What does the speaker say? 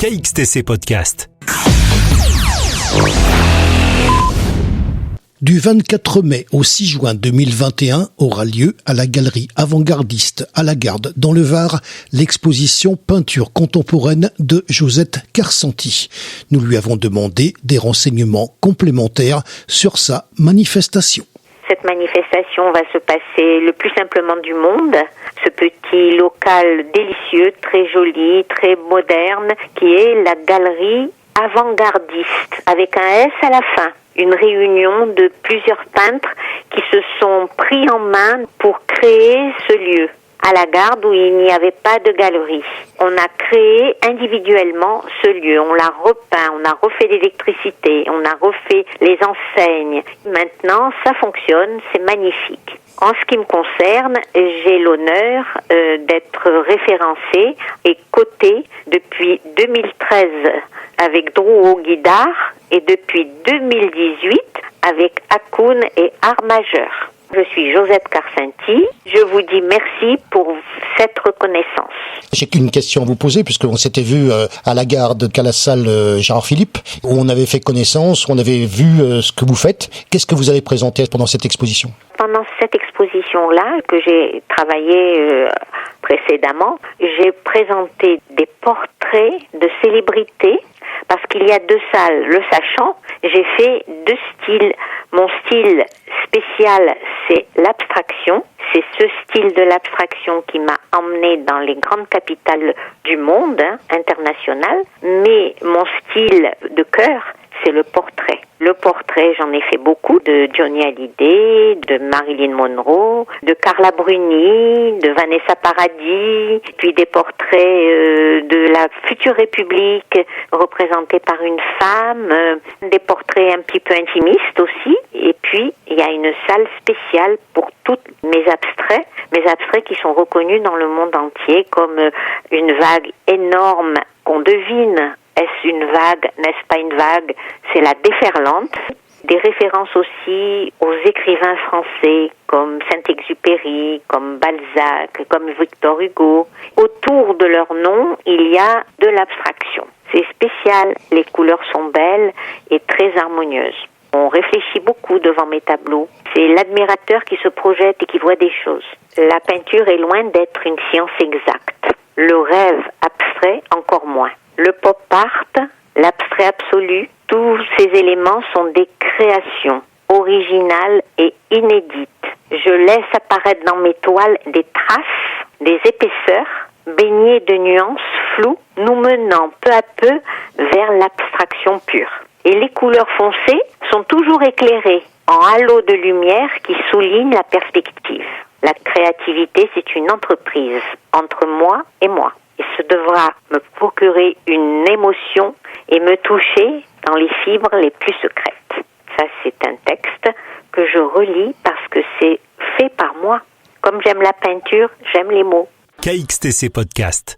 KXTC Podcast. Du 24 mai au 6 juin 2021 aura lieu à la galerie avant-gardiste à la Garde dans le Var l'exposition Peinture contemporaine de Josette Carcenti. Nous lui avons demandé des renseignements complémentaires sur sa manifestation. Cette manifestation va se passer le plus simplement du monde. Ce petit local délicieux, très joli, très moderne, qui est la galerie avant-gardiste, avec un S à la fin. Une réunion de plusieurs peintres qui se sont pris en main pour créer ce lieu à la Garde où il n'y avait pas de galerie. On a créé individuellement ce lieu, on l'a repeint, on a refait l'électricité, on a refait les enseignes. Maintenant, ça fonctionne, c'est magnifique. En ce qui me concerne, j'ai l'honneur d'être référencée et cotée depuis 2013 avec Drouot Guidard et depuis 2018 avec Hakoun et Art Majeur. Je suis Josette Carcenti. Je vous dis merci pour cette reconnaissance. J'ai qu'une question à vous poser, puisqu'on s'était vu à la Garde qu'à la salle Gérard Philippe, où on avait fait connaissance, où on avait vu ce que vous faites. Qu'est-ce que vous avez présenté pendant cette exposition ? Pendant cette exposition-là, que j'ai travaillé précédemment, j'ai présenté des portraits de célébrités, parce qu'il y a deux salles. Le sachant, j'ai fait deux styles. Mon style spécial, c'est l'abstraction. C'est ce style de l'abstraction qui m'a emmené dans les grandes capitales du monde, international. Mais mon style de cœur, c'est le portrait. Le portrait, j'en ai fait beaucoup, de Johnny Hallyday, de Marilyn Monroe, de Carla Bruni, de Vanessa Paradis, puis des portraits de la future République représentée par une femme, des portraits un petit peu intimistes aussi, et puis il y a une salle spéciale pour tous mes abstraits qui sont reconnus dans le monde entier comme une vague énorme qu'on devine. Est-ce une vague? N'est-ce pas une vague? C'est la déferlante. Des références aussi aux écrivains français comme Saint-Exupéry, comme Balzac, comme Victor Hugo. Autour de leur nom, il y a de l'abstraction. C'est spécial, les couleurs sont belles et très harmonieuses. On réfléchit beaucoup devant mes tableaux. C'est l'admirateur qui se projette et qui voit des choses. La peinture est loin d'être une science exacte. Le rêve abstrait, encore moins. Le pop art, l'abstrait absolu, tous ces éléments sont des créations originales et inédites. Je laisse apparaître dans mes toiles des traces, des épaisseurs, baignées de nuances floues, nous menant peu à peu vers l'abstraction pure. Et les couleurs foncées sont toujours éclairées en halos de lumière qui soulignent la perspective. La créativité, c'est une entreprise entre moi et moi. Et ce devra me procurer une émotion et me toucher dans les fibres les plus secrètes. Ça, c'est un texte que je relis parce que c'est fait par moi. Comme j'aime la peinture, j'aime les mots. KXTC Podcast.